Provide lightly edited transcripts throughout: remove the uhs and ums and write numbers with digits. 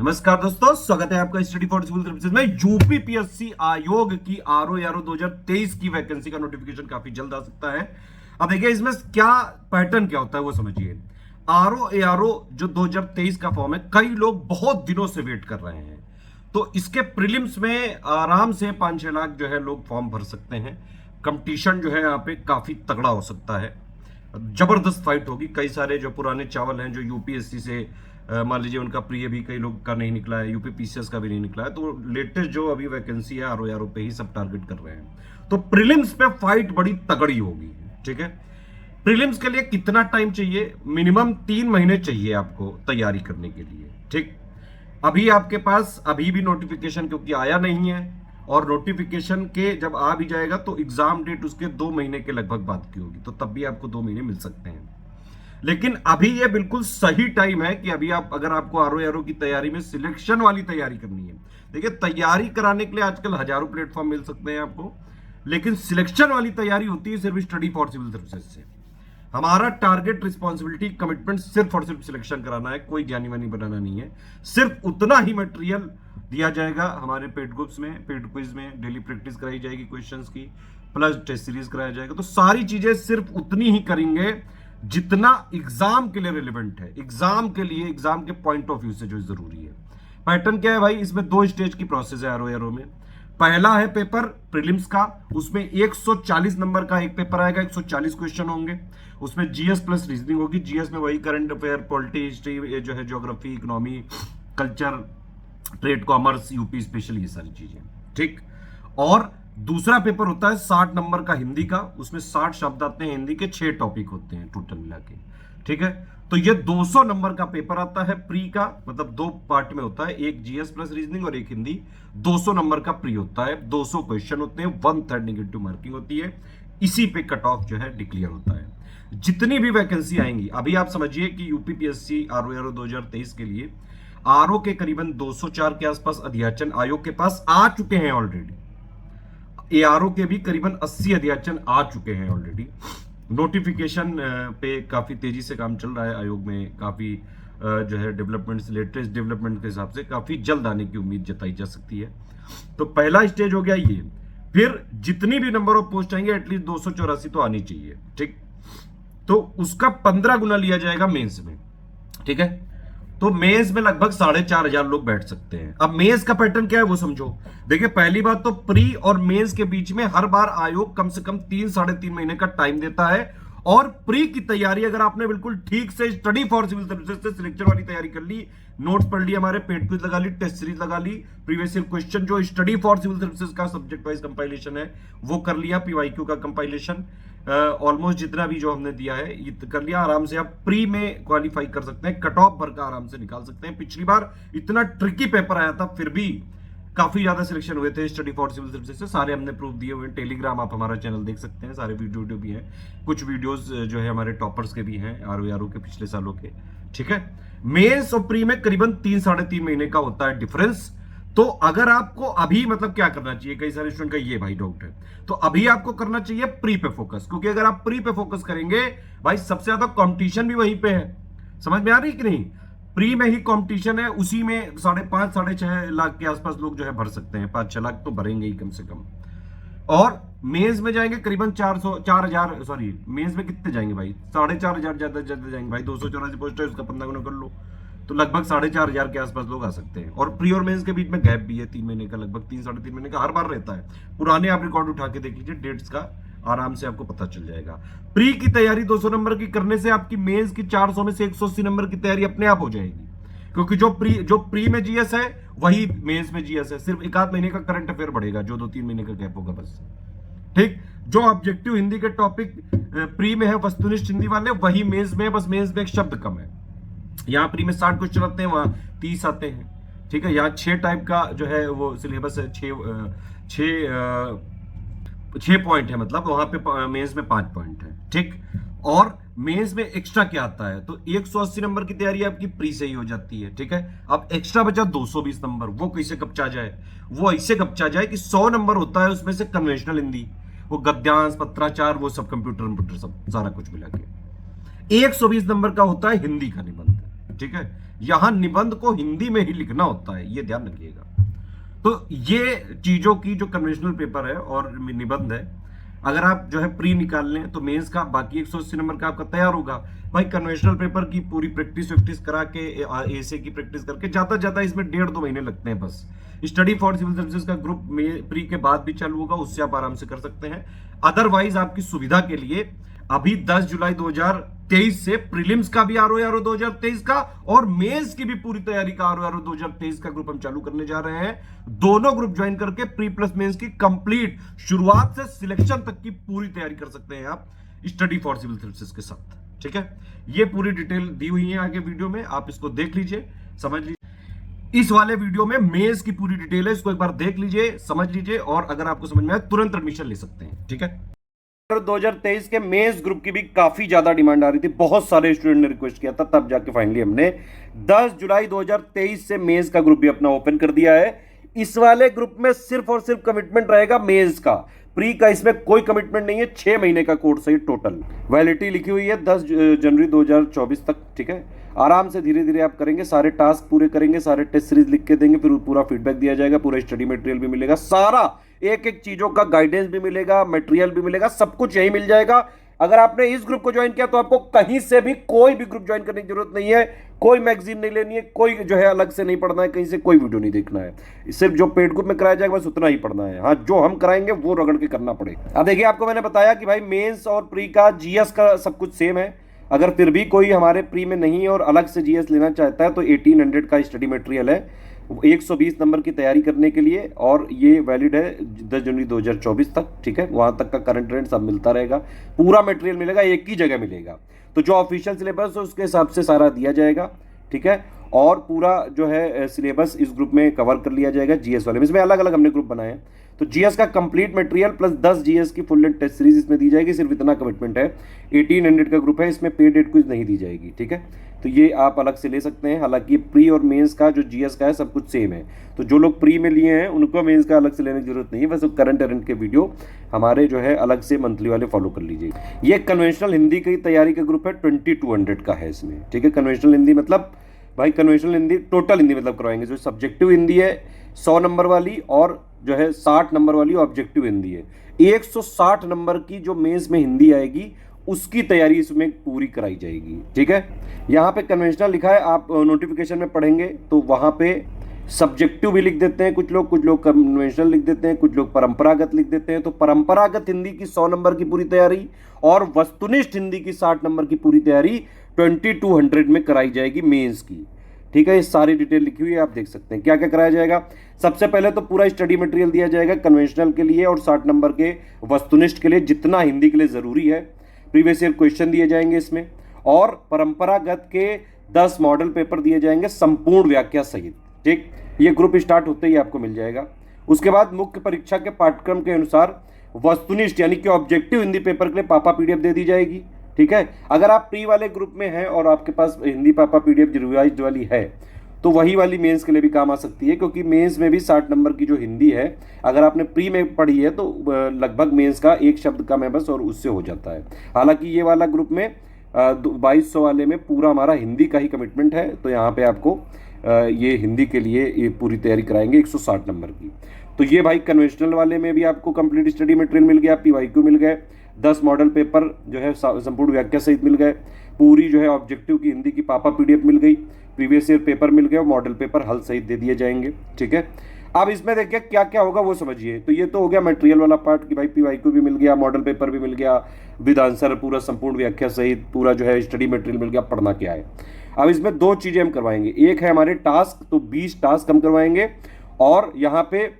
नमस्कार दोस्तों, स्वागत है आपका स्टडी फॉर सिविल सर्विसेज में। यूपी पीएससी आयोग की आरओ 2023 की वैकेंसी का नोटिफिकेशन काफी जल्द आ सकता है। अब देखिए इसमें क्या पैटर्न क्या होता है वो समझिए। आरओ एआरओ जो 2023 का फॉर्म है, कई लोग बहुत दिनों से वेट कर रहे हैं, तो इसके प्रीलिम्स में आराम से 5-6 लाख जो है लोग फॉर्म भर सकते हैं। कंपटीशन जो है यहाँ पे काफी तगड़ा हो सकता है, जबरदस्त फाइट होगी। कई सारे जो पुराने चावल हैं जो यूपीएससी से मान लीजिए उनका प्री भी कई लोग का नहीं निकला है, यूपी पीसीएस का भी नहीं निकला है, तो लेटेस्ट जो अभी वैकेंसी है आरओ पे ही सब टारगेट कर रहे हैं। तो प्रीलिम्स पे फाइट बड़ी तगड़ी होगी, ठीक है। प्रीलिम्स के लिए कितना टाइम चाहिए? मिनिमम 3 महीने चाहिए आपको तैयारी करने के लिए, ठीक। अभी आपके पास अभी भी नोटिफिकेशन क्योंकि आया नहीं है, और नोटिफिकेशन के जब आ भी जाएगा तो एग्जाम डेट उसके 2 महीने के लगभग बाद की होगी, तो तब भी आपको 2 महीने मिल सकते हैं। लेकिन अभी ये बिल्कुल सही टाइम है कि अभी आप अगर आपको आरओ की तैयारी में सिलेक्शन वाली तैयारी करनी है, देखिए तैयारी कराने के लिए आजकल हजारों प्लेटफॉर्म मिल सकते हैं आपको, लेकिन सिलेक्शन वाली तैयारी होती है सिर्फ स्टडी फॉर सिविल सर्विसेज से। हमारा टारगेट, रिस्पॉन्सिबिलिटी, कमिटमेंट सिर्फ और सिर्फ सिलेक्शन कराना है, कोई ज्ञानी वानी बनाना नहीं है। सिर्फ उतना ही मटेरियल दिया जाएगा हमारे पेड ग्रुप्स में, पेड क्विज में डेली प्रैक्टिस कराई जाएगी क्वेश्चंस की, प्लस टेस्ट सीरीज कराया जाएगा। तो सारी चीजें सिर्फ उतनी ही करेंगे जितना एग्जाम के लिए रिलेवेंट है, एग्जाम के लिए, एग्जाम के पॉइंट ऑफ व्यू से जो जरूरी है। पैटर्न क्या है भाई? इसमें 2 स्टेज की प्रोसेस है आरओ में। पहला है पेपर प्रीलिम्स का, उसमें 140 नंबर का एक पेपर आएगा, 140 क्वेश्चन होंगे। उसमें जीएस प्लस रीजनिंग होगी। जीएस में वही करंट अफेयर, पॉलिटी, हिस्ट्री जो है, geography, economy, culture, trade, commerce, UP special, ये सारी चीजें, ठीक। और दूसरा पेपर होता है 60 नंबर का हिंदी का, उसमें 60 शब्द आते हैं, हिंदी के 6 टॉपिक होते हैं टोटल मिला के, ठीक है। तो ये 200 नंबर का पेपर आता है प्री का, मतलब 2 पार्ट में होता है, एक जीएस प्लस रीजनिंग और एक हिंदी। 200 नंबर का प्री होता है, 200 क्वेश्चन होते हैं, 1/3 नेगेटिव मार्किंग होती है। इसी पे कट ऑफ जो है डिक्लेयर होता है। जितनी भी वैकेंसी आएंगी, अभी आप समझिए कि यूपीपीएससी आरओ 2023 के लिए आरओ के करीबन 204 के आसपास अध्याचन आयोग के पास आ चुके हैं ऑलरेडी। एआरओ के भी करीबन 80 अध्याचन आ चुके हैं ऑलरेडी। नोटिफिकेशन पे काफी तेजी से काम चल रहा है आयोग में, काफी जो है डेवलपमेंट्स, लेटेस्ट डेवलपमेंट के हिसाब से काफी जल्द आने की उम्मीद जताई जा सकती है। तो पहला स्टेज हो गया ये। फिर जितनी भी नंबर ऑफ पोस्ट आएंगे एटलीस्ट 284 तो आनी चाहिए, ठीक। तो उसका 15 गुना लिया जाएगा मेंस में, ठीक है। तो मेंस में लगभग 4,500 लोग बैठ सकते हैं। अब मेंस का पैटर्न क्या है वो समझो। देखिए पहली बात तो प्री और मेंस के बीच में हर बार आयोग कम से कम 3-3.5 महीने का टाइम देता है। और प्री की तैयारी अगर आपने बिल्कुल ठीक से स्टडी फॉर सिविल सर्विसेज से सिलेक्शन वाली तैयारी कर ली, नोट्स पढ़ लिए, हमारे पेड क्विज लगा ली, टेस्ट सीरीज लगा ली, प्रीवियस ईयर क्वेश्चन जो स्टडी फॉर सिविल सर्विसेज का सब्जेक्ट वाइज कंपाइलेशन है वो कर लिया, पीवाईक्यू का कंपाइलेशन ऑलमोस्ट जितना भी जो हमने दिया है ये कर लिया, आराम से आप प्री में क्वालिफाई कर सकते हैं, कट ऑफ भर का आराम से निकाल सकते हैं। पिछली बार इतना ट्रिकी पेपर आया था, फिर भी काफी ज्यादा सिलेक्शन हुए थे स्टडी फॉर सिविल सर्विसेज से, सारे हमने प्रूफ दिए हुए हैं। टेलीग्राम आप हमारा चैनल देख सकते हैं, सारे वीडियो भी हैं, कुछ वीडियोस जो है हमारे टॉपर्स के भी हैं आरओ के पिछले सालों के, ठीक है। मेंस और प्री में करीबन 3-3.5 महीने का होता है डिफरेंस। तो अगर आपको अभी मतलब क्या करना चाहिए, कई सारे स्टूडेंट का ये भाई डाउट है, तो अभी आपको करना चाहिए प्री पे फोकस, क्योंकि अगर आप प्री पे फोकस करेंगे भाई सबसे ज्यादा कंपटीशन भी वहीं पे है। समझ में आ रही कि नहीं? प्री में ही कंपटीशन है, उसी में 5.5-6.5 लाख के आसपास लोग जो है भर सकते हैं, 5-6 लाख तो भरेंगे ही कम से कम। और मेंस में जाएंगे करीबन 4,000 सॉरी मेंस में कितने जाएंगे भाई? 4,500 ज्यादा जाएंगे भाई। 284 पोस्ट है, उसका 15 गुना कर लो तो लगभग 4,500 के आसपास लोग आ सकते हैं। और प्री और मेंस के बीच में गैप भी है 3 महीने का, लगभग 3-3.5 महीने का हर बार रहता है। पुराने आप रिकॉर्ड उठा के देख लीजिए, डेट्स का आराम से आपको पता चल जाएगा। प्री की तैयारी 200 नंबर की करने से आपकी मेंस की 400 में से 180 नंबर की तैयारी अपने आप हो जाएगी, क्योंकि जो प्री में जीएस है वही मेंस में जीएस है। सिर्फ 1-8 महीने का करंट अफेयर बढ़ेगा, जो 2-3 महीने का गैप होगा बस, ठीक। जो ऑब्जेक्टिव हिंदी के टॉपिक प्री में है, वस्तुनिष्ठ हिंदी वाले, वही मेंस में है, बस मेंस में एक शब्द कम है। यहाँ प्री में 60 क्वेश्चन आते हैं, वहां 30 आते हैं, ठीक है। यहाँ 6 टाइप का जो है वो सिलेबस है, 6 पॉइंट है, मतलब वहां पे मेंस में 5 पॉइंट है, ठीक। और मेंस में एक्स्ट्रा क्या आता है, तो 180 नंबर की तैयारी आपकी प्री से ही हो जाती है, ठीक है। अब एक्स्ट्रा बचा 220 नंबर, वो कैसे कपचा जाए? वो ऐसे कपचा जाए कि 100 नंबर होता है उसमें से कन्वेंशनल हिंदी, वो गद्यांश, पत्राचार, वो सब कंप्यूटर सब सारा कुछ मिला के। 120 नंबर का होता है हिंदी का निबंध, ठीक है। यहां निबंध को हिंदी में ही लिखना होता है, ये ध्यान रखिएगा। तो ये चीजों की जो कन्वेंशनल पेपर है और निबंध है, अगर आप जो है प्री निकाल लें तो मेंस का बाकी 180 नंबर का आपका तैयार होगा। भाई कन्वेंशनल पेपर की पूरी प्रैक्टिस करा के ऐसे की प्रैक्टिस करके ज्यादा इसमें 1.5-2 महीने लगते हैं बस। स्टडी फॉर सिविल सर्विसेज का ग्रुप में प्री के बाद भी चालू होगा, उससे आप आराम से कर सकते हैं। अदरवाइज आपकी सुविधा के लिए अभी 10 जुलाई 2023 से प्रीलिम्स का भी आरओ 2023 का और मेंस की भी पूरी तैयारी का आरओ 2023 का ग्रुप हम चालू करने जा रहे हैं। दोनों ग्रुप ज्वाइन करके प्री प्लस मेंस की कंप्लीट शुरुआत से सिलेक्शन तक की पूरी तैयारी कर सकते हैं आप स्टडी फॉर सिविल सर्विसेज के साथ। ठीक है, ये पूरी डिटेल दी हुई है आगे वीडियो में, आप इसको देख लीजिए, समझ लीजिए। इस वाले वीडियो में मेंस की पूरी डिटेल है, इसको एक बार देख लीजिए, समझ लीजिए, और अगर आपको समझ में आए तुरंत एडमिशन ले सकते हैं। ठीक है, 2023 के मेंस ग्रुप की भी काफी ज्यादा डिमांड आ रही थी, बहुत सारे स्टूडेंट ने रिक्वेस्ट किया था, तब जाके फाइनली हमने 10 जुलाई 2023 से मेंस का ग्रुप भी अपना ओपन कर दिया है। इस वाले ग्रुप में सिर्फ और सिर्फ कमिटमेंट रहेगा मेंस का, प्री का इसमें कोई कमिटमेंट नहीं है। 6 महीने का कोर्स है टोटल, वैलिडिटी लिखी हुई है 10 जनवरी 2024 तक। ठीक है, आराम से धीरे धीरे आप करेंगे, सारे टास्क पूरे करेंगे, सारे टेस्ट सीरीज लिख के देंगे, फिर पूरा फीडबैक दिया जाएगा, पूरा स्टडी मटेरियल भी मिलेगा, सारा एक एक चीजों का गाइडेंस भी मिलेगा, मटेरियल भी मिलेगा, सब कुछ यही मिल जाएगा। अगर आपने इस ग्रुप को ज्वाइन किया तो आपको कहीं से भी कोई भी ग्रुप ज्वाइन करने की जरूरत नहीं है, कोई मैगजीन नहीं लेनी है, कोई जो है अलग से नहीं पढ़ना है, कहीं से कोई वीडियो नहीं देखना है, सिर्फ जो पेड ग्रुप में कराया जाएगा बस उतना ही पढ़ना है। हाँ, जो हम कराएंगे वो रगड़ के करना पड़ेगा। अब देखिए, आपको मैंने बताया कि भाई मेंस और प्री का जीएस का सब कुछ सेम है। अगर फिर भी कोई हमारे प्री में नहीं है और अलग से जीएस लेना चाहता है तो 1800 का स्टडी मटेरियल है 120 नंबर की तैयारी करने के लिए, और ये वैलिड है 10 जनवरी 2024 तक। ठीक है, वहां तक का करंट ट्रेंड सब मिलता रहेगा, पूरा मटेरियल मिलेगा, एक ही जगह मिलेगा। तो जो ऑफिशियल सिलेबस है उसके हिसाब से सारा दिया जाएगा। ठीक है, और पूरा जो है सिलेबस इस ग्रुप में कवर कर लिया जाएगा जीएस वाले में। इसमें अलग अलग हमने ग्रुप बनाए हैं, तो जीएस का कंप्लीट मटेरियल प्लस 10 जीएस की फुल लेंथ टेस्ट सीरीज इसमें दी जाएगी। सिर्फ इतना कमिटमेंट है, 1800 का ग्रुप है, इसमें पेड डेट कुछ नहीं दी जाएगी। ठीक है, तो ये आप अलग से ले सकते हैं। हालांकि प्री और मेंस का जो जीएस का है सब कुछ सेम है, तो जो लोग प्री में लिए हैं उनको मेंस का अलग से लेने की जरूरत नहीं है, बस करंट अरेंट के वीडियो हमारे जो है अलग से मंथली वाले फॉलो कर लीजिए। ये कन्वेंशनल हिंदी की तैयारी का ग्रुप है, 2200 का है इसमें। ठीक है, कन्वेंशनल हिंदी मतलब भाई कन्वेंशनल हिंदी टोटल हिंदी मतलब करवाएंगे। जो सब्जेक्टिव हिंदी है 100 नंबर वाली और जो है 60 नंबर वाली ऑब्जेक्टिव हिंदी है, 160 नंबर की जो मेंस में हिंदी आएगी उसकी तैयारी इसमें पूरी कराई जाएगी। ठीक है, यहाँ पे कन्वेंशनल लिखा है, आप नोटिफिकेशन में पढ़ेंगे तो वहाँ पे सब्जेक्टिव भी लिख देते हैं कुछ लोग कन्वेंशनल लिख देते हैं, कुछ लोग परंपरागत लिख देते हैं। तो परंपरागत हिंदी की 100 नंबर की पूरी तैयारी और वस्तुनिष्ठ हिंदी की 60 नंबर की पूरी तैयारी 2200 में कराई जाएगी मेंस की। ठीक है, ये सारी डिटेल लिखी हुई है, आप देख सकते हैं क्या क्या कराया जाएगा। सबसे पहले तो पूरा स्टडी मटेरियल दिया जाएगा कन्वेंशनल के लिए और 60 नंबर के वस्तुनिष्ठ के लिए, जितना हिंदी के लिए जरूरी है। प्रीवियस ईयर क्वेश्चन दिए जाएंगे इसमें, और परंपरागत के 10 मॉडल पेपर दिए जाएंगे संपूर्ण व्याख्या सहित। ठीक, ये ग्रुप स्टार्ट होते ही आपको मिल जाएगा। उसके बाद मुख्य परीक्षा के पाठ्यक्रम के अनुसार वस्तुनिष्ठ यानी कि ऑब्जेक्टिव हिंदी पेपर के लिए पापा पीडीएफ दे दी जाएगी। ठीक है, अगर आप प्री वाले ग्रुप में हैं और आपके पास हिंदी पापा पीडीएफ रिवाइज्ड वाली है तो वही वाली मेंस के लिए भी काम आ सकती है, क्योंकि मेंस में भी 60 नंबर की जो हिंदी है अगर आपने प्री में पढ़ी है तो लगभग मेंस का एक शब्द कम है बस और उससे हो जाता है। हालांकि ये वाला ग्रुप में 2200 वाले में पूरा हमारा हिंदी का ही कमिटमेंट है, तो यहाँ पे आपको ये हिंदी के लिए ये पूरी तैयारी कराएंगे 160 नंबर की। तो ये भाई कन्वेंशनल वाले में भी आपको कंप्लीट स्टडी मटेरियल मिल गया, पीवाईक्यू मिल गए, 10 मॉडल पेपर जो है संपूर्ण व्याख्या सहित मिल गए, पूरी जो है ऑब्जेक्टिव की हिंदी की पापा पीडीएफ मिल गई, प्रीवियस ईयर पेपर मिल गए और मॉडल पेपर हल सहित दे दिए जाएंगे। ठीक है, अब इसमें देखिए क्या क्या होगा वो समझिए। तो ये तो हो गया मटेरियल वाला पार्ट कि भाई पीवाईक्यू भी मिल गया, मॉडल पेपर भी मिल गया, विद आंसर पूरा संपूर्ण व्याख्या सहित पूरा जो है स्टडी मटेरियल मिल गया, पढ़ना क्या है। अब इसमें 2 चीजें हम करवाएंगे, एक है हमारे टास्क, तो 20 टास्क हम करवाएंगे और यहाँ पे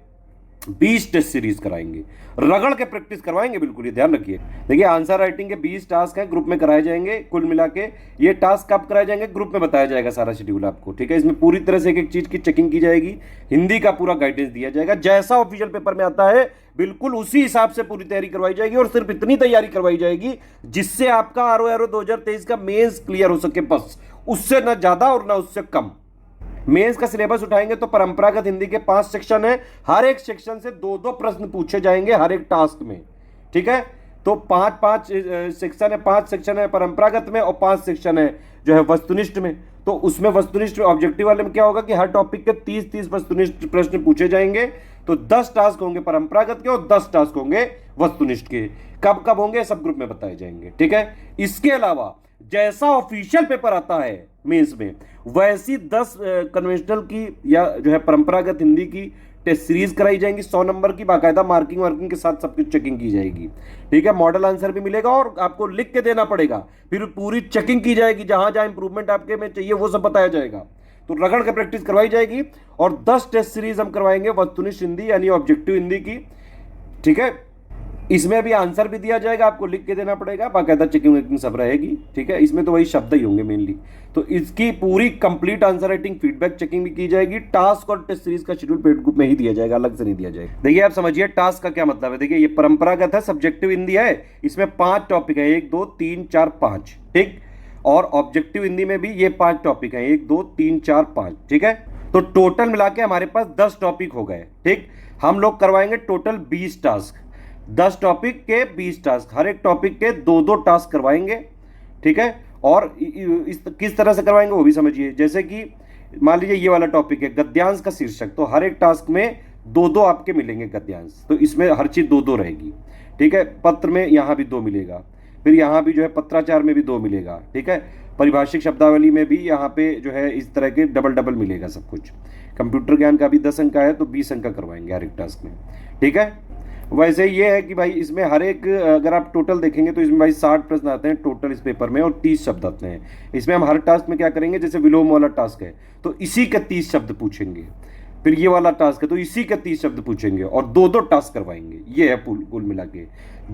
20 टेस्ट सीरीज कराएंगे, रगड़ के प्रैक्टिस करवाएंगे, बिल्कुल ये ध्यान रखिए। देखिए आंसर राइटिंग के 20 टास्क हैं, ग्रुप में कराए जाएंगे, कुल मिला के ये टास्क कब कराए जाएंगे ग्रुप में बताया जाएगा सारा शेड्यूल आपको। ठीक है, इसमें पूरी तरह से एक एक चीज की चेकिंग की जाएगी, हिंदी का पूरा गाइडेंस दिया जाएगा, जैसा ऑफिशियल पेपर में आता है बिल्कुल उसी हिसाब से पूरी तैयारी करवाई जाएगी, और सिर्फ इतनी तैयारी करवाई जाएगी जिससे आपका आरओ 2023 का मेंस क्लियर हो सके, बस उससे ना ज्यादा और ना उससे कम। मेंस का सिलेबस उठाएंगे तो परंपरागत हिंदी के 5 सेक्शन है, हर एक सेक्शन से 2-2 प्रश्न पूछे जाएंगे हर एक टास्क में। ठीक है, तो 5-5 सेक्शन है, 5 सेक्शन है परंपरागत में और 5 सेक्शन है जो है वस्तुनिष्ठ में। तो उसमें वस्तुनिष्ठ ऑब्जेक्टिव वाले में क्या होगा कि हर टॉपिक के 30-30 वस्तुनिष्ठ प्रश्न पूछे जाएंगे। तो 10 टास्क होंगे परंपरागत के और 10 टास्क होंगे वस्तुनिष्ठ के। कब कब होंगे सब ग्रुप में बताए जाएंगे, ठीक है। इसके अलावा जैसा ऑफिशियल पेपर आता है मेंस में, वैसी 10 कन्वेंशनल की या जो है परंपरागत हिंदी की टेस्ट सीरीज कराई जाएंगी 100 नंबर की, बाकायदा मार्किंग वार्किंग के साथ सब कुछ चेकिंग की जाएगी, ठीक है। मॉडल आंसर भी मिलेगा और आपको लिख के देना पड़ेगा, फिर पूरी चेकिंग की जाएगी, जहां जहां इंप्रूवमेंट आपके में चाहिए वो सब बताया जाएगा। तो रगड़ के प्रैक्टिस करवाई जाएगी और 10 टेस्ट सीरीज हम करवाएंगे वस्तुनिष्ठ हिंदी यानी ऑब्जेक्टिव हिंदी की, ठीक है। इसमें अभी आंसर भी दिया जाएगा, आपको लिख के देना पड़ेगा, बाकायदा चेकिंग वेकिंग सब रहेगी, ठीक है। इसमें तो वही शब्द ही होंगे मेनली। तो इसकी पूरी complete answer writing feedback checking भी की जाएगी। टास्क और टेस्ट सीरीज का शेड्यूल पेड ग्रुप में ही दिया जाएगा, अलग से नहीं दिया जाएगा। देखिए आप समझिए टास्क का क्या मतलब है। देखिए ये परंपरागत है, सब्जेक्टिव हिंदी है, इसमें 5 टॉपिक है, 1 2 3 4 5, ठीक। और ऑब्जेक्टिव हिंदी में भी ये 5 टॉपिक है, 1 2 3 4 5, ठीक है। तो टोटल मिला के हमारे पास 10 टॉपिक हो गए, ठीक। हम लोग करवाएंगे टोटल 20 टास्क, 10 टॉपिक के 20 टास्क, हर एक टॉपिक के 2-2 टास्क करवाएंगे, ठीक है। और इस किस तरह से करवाएंगे वो भी समझिए। जैसे कि मान लीजिए ये वाला टॉपिक है गद्यांश का शीर्षक, तो हर एक टास्क में 2-2 आपके मिलेंगे गद्यांश, तो इसमें हर चीज 2-2 रहेगी, ठीक है। पत्र में यहाँ भी 2 मिलेगा, फिर यहाँ भी जो है पत्राचार में भी 2 मिलेगा, ठीक है। पारिभाषिक शब्दावली में भी यहाँ पे जो है इस तरह के डबल मिलेगा सब कुछ। कंप्यूटर ज्ञान का भी 10 अंक का है, तो 20 अंक का करवाएंगे हर एक टास्क में, ठीक है। वैसे ये है कि भाई इसमें हर एक अगर आप टोटल देखेंगे तो इसमें भाई 60 प्रश्न आते हैं टोटल इस पेपर में और 30 शब्द आते हैं। इसमें हम हर टास्क में क्या करेंगे, जैसे विलोम वाला टास्क है तो इसी के 30 शब्द पूछेंगे, फिर ये वाला टास्क है तो इसी के 30 शब्द पूछेंगे और 2-2 टास्क करवाएंगे। ये है कुल मिला के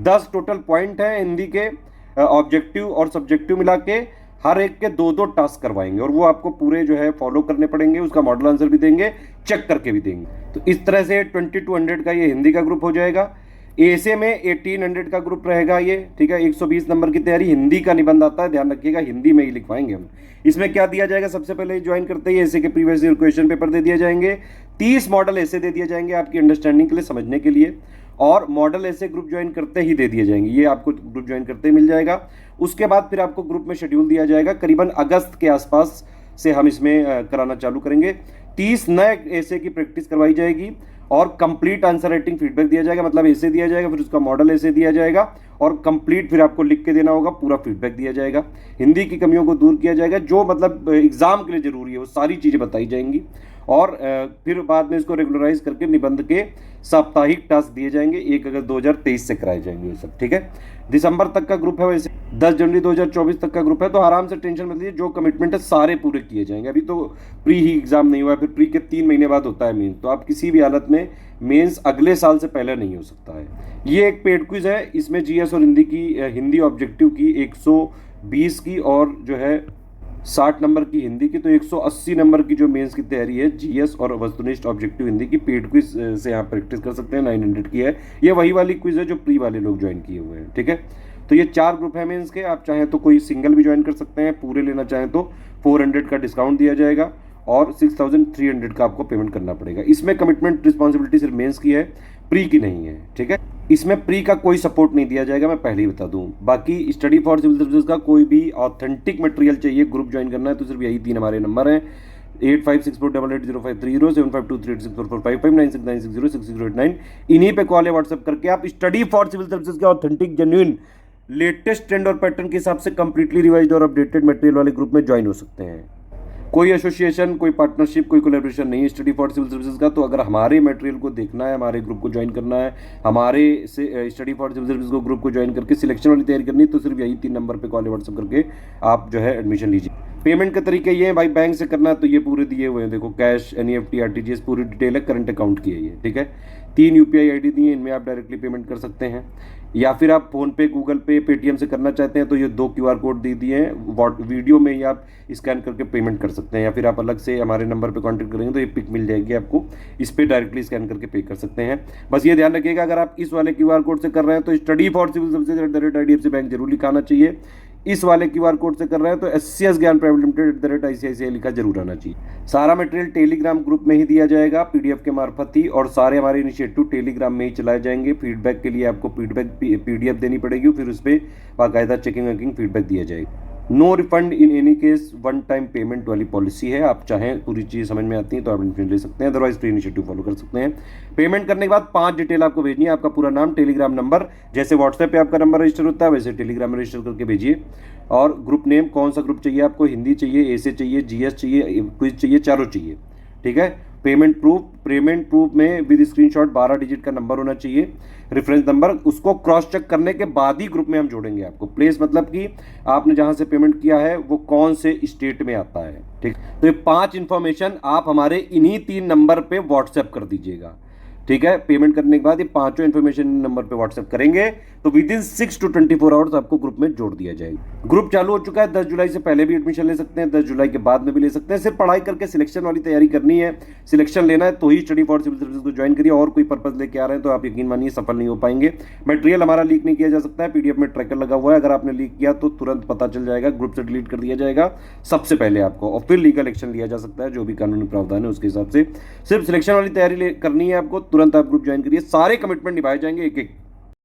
10 टोटल पॉइंट है हिंदी के, ऑब्जेक्टिव और सब्जेक्टिव मिला के हर एक के 2-2 टास्क करवाएंगे और वो आपको पूरे जो है फॉलो करने पड़ेंगे, उसका मॉडल आंसर भी देंगे, चेक करके भी देंगे। तो इस तरह से 2200 का ये हिंदी का ग्रुप हो जाएगा। एसे में 1800 का ग्रुप रहेगा ये, ठीक है। 120 नंबर की तैयारी, हिंदी का निबंध आता है, ध्यान रखिएगा हिंदी में ही लिखवाएंगे हम। इसमें क्या दिया जाएगा, सबसे पहले ज्वाइन करते ही एसे के प्रीवियस ईयर क्वेश्चन पेपर दे दिए जाएंगे, 30 मॉडल ऐसे दे दिए जाएंगे आपकी अंडरस्टैंडिंग के लिए, समझने के लिए, और मॉडल ऐसे ग्रुप ज्वाइन करते ही दे दिए जाएंगे, ये आपको ग्रुप ज्वाइन करते ही मिल जाएगा। उसके बाद फिर आपको ग्रुप में शेड्यूल दिया जाएगा, करीबन अगस्त के आसपास से हम इसमें कराना चालू करेंगे। 30 नए ऐसे की प्रैक्टिस करवाई जाएगी और कंप्लीट आंसर राइटिंग फीडबैक दिया जाएगा, मतलब ऐसे दिया जाएगा, फिर उसका मॉडल ऐसे दिया जाएगा और कंप्लीट फिर आपको लिख के देना होगा, पूरा फीडबैक दिया जाएगा। हिंदी की कमियों को दूर किया जाएगा, जो मतलब एग्जाम के लिए जरूरी है वो सारी चीजें बताई जाएंगी और फिर बाद में इसको रेगुलराइज करके निबंध के साप्ताहिक टास्क दिए जाएंगे, 1 अगस्त 2023 से कराए जाएंगे ये सब, ठीक है। दिसंबर तक का ग्रुप है, वैसे 10 जनवरी 2024 तक का ग्रुप है, तो आराम से टेंशन मत लीजिए, जो कमिटमेंट है सारे पूरे किए जाएंगे। अभी तो प्री ही एग्जाम नहीं हुआ है, फिर प्री के 3 महीने बाद होता है मेंस, तो आप किसी भी हालत में मेंस अगले साल से पहले नहीं हो सकता है। ये एक पेड क्विज है, इसमें जीएस और हिंदी की, हिंदी ऑब्जेक्टिव की 120 की और जो है 60 नंबर की हिंदी की, तो 180 नंबर की जो मेंस की तैयारी है जीएस और वस्तुनिष्ठ ऑब्जेक्टिव हिंदी की पेड क्विज से आप प्रैक्टिस कर सकते हैं। 900 की है, ये वही वाली क्विज है जो प्री वाले लोग ज्वाइन किए हुए हैं, ठीक है। तो ये 4 ग्रुप है मेंस के, आप चाहें तो कोई सिंगल भी ज्वाइन कर सकते हैं, पूरे लेना चाहें तो 400 का डिस्काउंट दिया जाएगा और 6300 का आपको पेमेंट करना पड़ेगा। इसमें कमिटमेंट रिस्पॉन्सिबिलिटी सिर्फ मेंस की है, प्री की नहीं है, ठीक है। इसमें प्री का कोई सपोर्ट नहीं दिया जाएगा, मैं पहले ही बता दूं। बाकी स्टडी फॉर सिविल सर्विसेज का कोई भी ऑथेंटिक मटेरियल चाहिए, ग्रुप ज्वाइन करना है तो सिर्फ यही 3 हमारे नंबर हैं, 8564880530, 752336455969606089। इन्हीं पे कॉल है, व्हाट्सएप करके आप स्टडी फॉर सिविल सर्विसेज के ऑथेंटिक जेन्युइन लेटेस्ट ट्रेंड और पैटर्न के हिसाब से कंप्लीटली रिवाइज्ड और अपडेटेड मटेरियल वाले ग्रुप में ज्वाइन हो सकते हैं। कोई एसोसिएशन, कोई पार्टनरशिप, कोई कोलैबोरेशन नहीं है स्टडी फॉर सिविल सर्विसेज का। तो अगर हमारे मटेरियल को देखना है, हमारे ग्रुप को ज्वाइन करना है, हमारे से स्टडी फॉर सिविल सर्विसेज को ग्रुप को ज्वाइन करके सिलेक्शन वाली तैयारी करनी है, तो सिर्फ यही 3 नंबर पे कॉल व्हाट्सएप करके आप जो है एडमिशन लीजिए। पेमेंट के तरीके ये हैं भाई, बैंक से करना है तो ये पूरे दिए हुए हैं, देखो कैश, एनईएफटी, आरटीजीएस पूरी डिटेल है, करंट अकाउंट की है ये, ठीक है। 3 यूपीआई आईडी दिए, इनमें आप डायरेक्टली पेमेंट कर सकते हैं, या फिर आप फोन पे, गूगल पे, पेटीएम से करना चाहते हैं तो ये 2 क्यूआर कोड दे दिए हैं, वीडियो में ही आप स्कैन करके पेमेंट कर सकते हैं, या फिर आप अलग से हमारे नंबर पे कांटेक्ट करेंगे तो ये पिक मिल जाएगी आपको, इस पे डायरेक्टली स्कैन करके पे कर सकते हैं। बस ये ध्यान रखिएगा, अगर आप इस वाले क्यूआर कोड से कर रहे हैं तो study for civil services @IDFC bank जरूर लिखाना चाहिए। इस वाले क्यूआर कोड से कर रहे हैं तो SCS ज्ञान प्राइवेट लिमिटेड @ICICI लिखा जरूर आना चाहिए। सारा मटेरियल टेलीग्राम ग्रुप में ही दिया जाएगा PDF के मार्फत ही, और सारे हमारे इनिशिएटिव टेलीग्राम में ही चलाए जाएंगे। फीडबैक के लिए आपको PDF देनी पड़ेगी, फिर उस पर बाकायदा चेकिंग वेकिंग फीडबैक दिया जाएगा। No refund in any case, one time payment वाली पॉलिसी है। आप चाहें पूरी चीज़ समझ में आती है तो आप एडमिशन ले सकते हैं, अदरवाइज फ्री इनिशिएटिव फॉलो कर सकते हैं। पेमेंट करने के बाद 5 डिटेल आपको भेजनी है, आपका पूरा नाम, टेलीग्राम नंबर, जैसे व्हाट्सएप पे आपका नंबर रजिस्टर होता है वैसे टेलीग्राम में रजिस्टर करके भेजिए। और ग्रुप नेम कौन सा ग्रुप चाहिए आपको, हिंदी चाहिए, एसे चाहिए, जीएस चाहिए, क्विज चाहिए, चारों चाहिए, ठीक है। पेमेंट प्रूफ में विद स्क्रीनशॉट 12 डिजिट का नंबर होना चाहिए, रेफरेंस नंबर, उसको क्रॉस चेक करने के बाद ही ग्रुप में हम जोड़ेंगे आपको। प्लेस मतलब कि आपने जहां से पेमेंट किया है वो कौन से स्टेट में आता है, ठीक। तो ये 5 इंफॉर्मेशन आप हमारे इन्हीं 3 नंबर पे व्हाट्सएप कर दीजिएगा, ठीक है। पेमेंट करने के बाद ये 5 इन्फॉर्मेशन नंबर पे व्हाट्सएप करेंगे तो विद इन 6 to 24 आवर्स आपको ग्रुप में जोड़ दिया जाएगा। ग्रुप चालू हो चुका है, 10 जुलाई से पहले भी एडमिशन ले सकते हैं, 10 जुलाई के बाद में भी ले सकते हैं। सिर्फ पढ़ाई करके सिलेक्शन वाली तैयारी करनी है, सिलेक्शन लेना है तो ही स्टडी फॉर सिविल सर्विसेज को ज्वाइन करिए। और कोई पर्पज लेके आ रहे हैं तो आप यकीन मानिए सफल नहीं हो पाएंगे। मटेरियल हमारा लीक नहीं किया जा सकता है, पीडीएफ में ट्रैकर लगा हुआ है, अगर आपने लीक किया तो तुरंत पता चल जाएगा, ग्रुप से डिलीट कर दिया जाएगा सबसे पहले आपको, और फिर लीगल एक्शन लिया जा सकता है जो भी कानूनी प्रावधान है उसके हिसाब से। सिर्फ सिलेक्शन वाली तैयारी करनी है आपको, तुरंत आप ग्रुप ज्वाइन करिए, सारे कमिटमेंट निभाए जाएंगे एक एक।